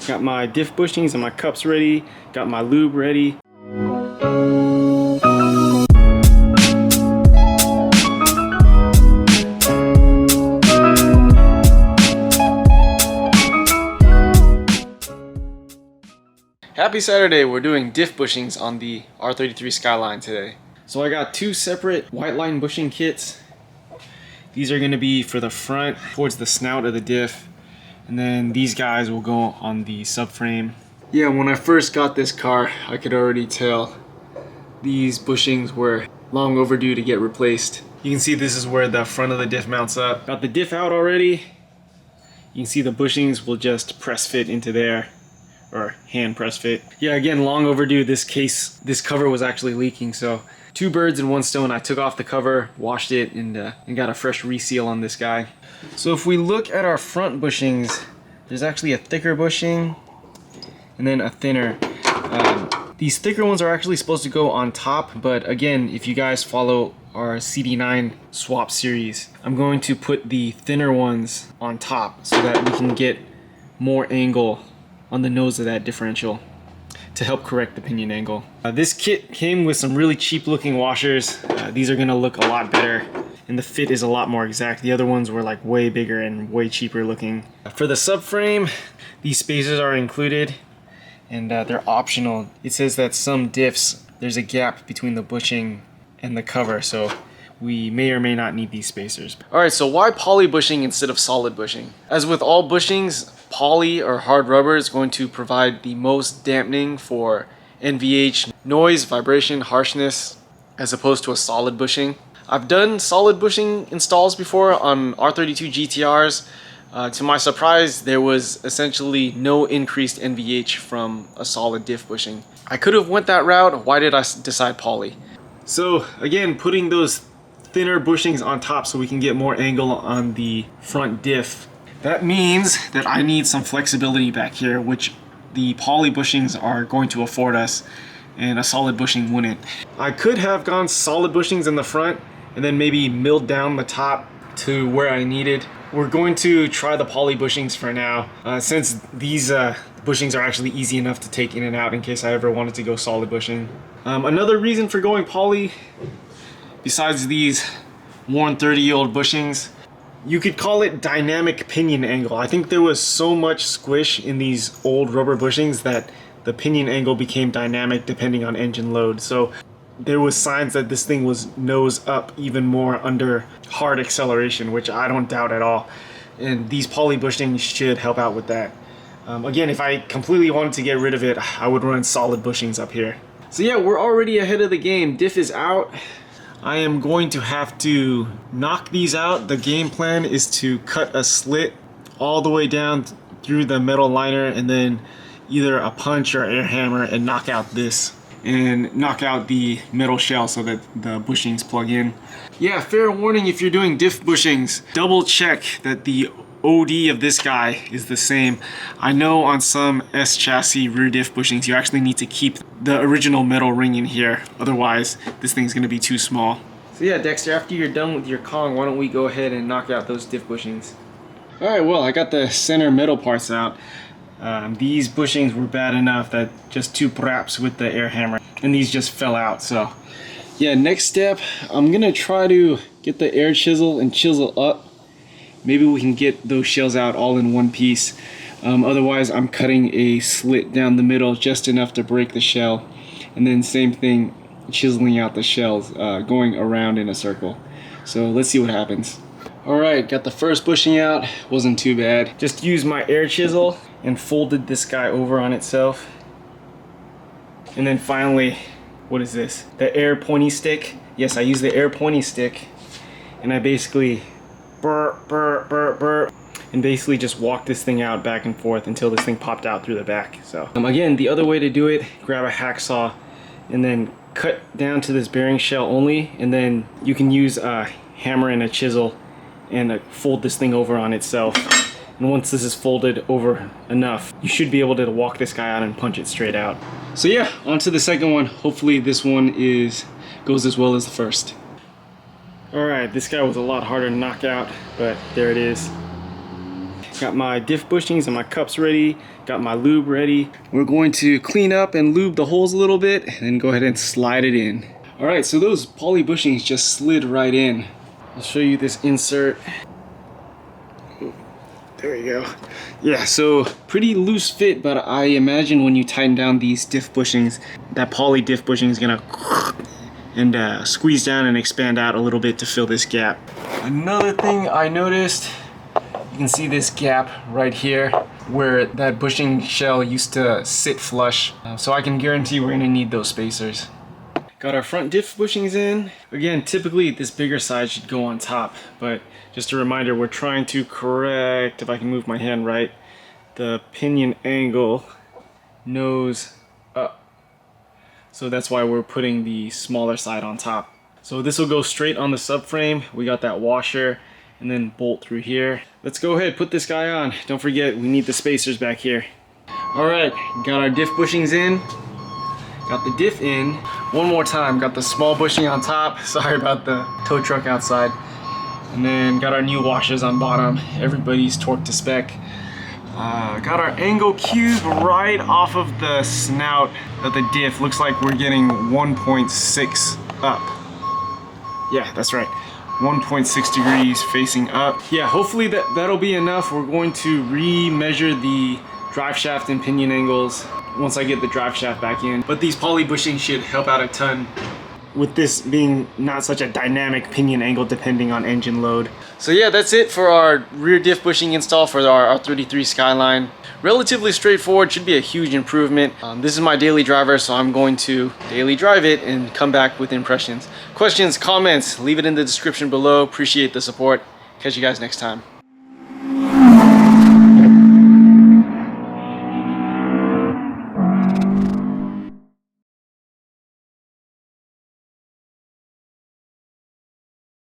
Got my diff bushings and my cups ready. Got my lube ready. Happy Saturday, we're doing diff bushings on the R33 Skyline today. So I got two separate Whiteline bushing kits. These are going to be for the front towards the snout of the diff, and then these guys will go on the subframe. Yeah, when I first got this car, I could already tell these bushings were long overdue to get replaced. You can see this is where the front of the diff mounts up. Got the diff out already. You can see the bushings will just press fit into there, or hand press fit. Yeah, again, long overdue. This cover was actually leaking, so two birds in one stone. I took off the cover, washed it, and got a fresh reseal on this guy. So if we look at our front bushings, there's actually a thicker bushing and then a thinner. These thicker ones are actually supposed to go on top, but again, if you guys follow our CD9 swap series, I'm going to put the thinner ones on top so that we can get more angle on the nose of that differential to help correct the pinion angle. This kit came with some really cheap looking washers. These are gonna look a lot better and the fit is a lot more exact. The other ones were like way bigger and way cheaper looking. For the subframe, these spacers are included and they're optional. It says that some diffs, there's a gap between the bushing and the cover, so we may or may not need these spacers. Alright, so why poly bushing instead of solid bushing? As with all bushings, poly or hard rubber is going to provide the most dampening for NVH, noise, vibration, harshness, as opposed to a solid bushing. I've done solid bushing installs before on R33 GTRs. To my surprise, there was essentially no increased NVH from a solid diff bushing. I could have went that route. Why did I decide poly? So again, putting those thinner bushings on top so we can get more angle on the front diff. That means that I need some flexibility back here, which the poly bushings are going to afford us, and a solid bushing wouldn't. I could have gone solid bushings in the front and then maybe milled down the top to where I needed. We're going to try the poly bushings for now, since these bushings are actually easy enough to take in and out in case I ever wanted to go solid bushing. Another reason for going poly, besides these worn 30-year-old bushings, you could call it dynamic pinion angle. I think there was so much squish in these old rubber bushings that the pinion angle became dynamic depending on engine load. So there was signs that this thing was nose up even more under hard acceleration, which I don't doubt at all. And these poly bushings should help out with that. Again, if I completely wanted to get rid of it, I would run solid bushings up here. So yeah, we're already ahead of the game. Diff is out. I am going to have to knock these out. The game plan is to cut a slit all the way down through the metal liner and then either a punch or air hammer and knock out this and knock out the metal shell so that the bushings plug in. Yeah, fair warning if you're doing diff bushings, double check that the OD of this guy is the same. I know on some S chassis rear diff bushings you actually need to keep the original metal ring in here, otherwise this thing's gonna be too small. So yeah, Dexter, after you're done with your Kong, why don't we go ahead and knock out those diff bushings. Alright, well, I got the center metal parts out. These bushings were bad enough that just two praps with the air hammer and these just fell out. So yeah, next step, I'm gonna try to get the air chisel and chisel up. Maybe we can get those shells out all in one piece. Otherwise, I'm cutting a slit down the middle just enough to break the shell. And then same thing, chiseling out the shells, going around in a circle. So let's see what happens. Alright, got the first bushing out. Wasn't too bad. Just used my air chisel and folded this guy over on itself. And then finally, what is this? The air pointy stick. Yes, I used the air pointy stick. And I basically and basically just walk this thing out back and forth until this thing popped out through the back. So again, the other way to do it, grab a hacksaw and then cut down to this bearing shell only, and then you can use a hammer and a chisel and fold this thing over on itself. And once this is folded over enough, you should be able to walk this guy out and punch it straight out. So yeah, on to the second one. Hopefully this one goes as well as the first. Alright, this guy was a lot harder to knock out, but there it is. Got my diff bushings and my cups ready. Got my lube ready. We're going to clean up and lube the holes a little bit and then go ahead and slide it in. All right, so those poly bushings just slid right in. I'll show you this insert. There we go. Yeah, so pretty loose fit, but I imagine when you tighten down these diff bushings, that poly diff bushing is gonna and squeeze down and expand out a little bit to fill this gap. Another thing I noticed, you can see this gap right here where that bushing shell used to sit flush. So I can guarantee we're gonna need those spacers. Got our front diff bushings in. Again, typically this bigger side should go on top, but just a reminder, we're trying to correct, if I can move my hand right, the pinion angle nose up. So that's why we're putting the smaller side on top. So this will go straight on the subframe. We got that washer and then bolt through here. Let's go ahead, put this guy on. Don't forget, we need the spacers back here. All right, got our diff bushings in. Got the diff in. One more time, got the small bushing on top. Sorry about the tow truck outside. And then got our new washers on bottom. Everybody's torqued to spec. Got our angle cube right off of the snout of the diff. Looks like we're getting 1.6 up. Yeah, that's right. 1.6 degrees facing up. Yeah, hopefully that'll be enough. We're going to re-measure the drive shaft and pinion angles once I get the drive shaft back in. But these poly bushings should help out a ton with this being not such a dynamic pinion angle depending on engine load. So yeah, that's it for our rear diff bushing install for our R33 Skyline. Relatively straightforward, should be a huge improvement. This is my daily driver, so I'm going to daily drive it and come back with impressions. Questions, comments, leave it in the description below. Appreciate the support. Catch you guys next time.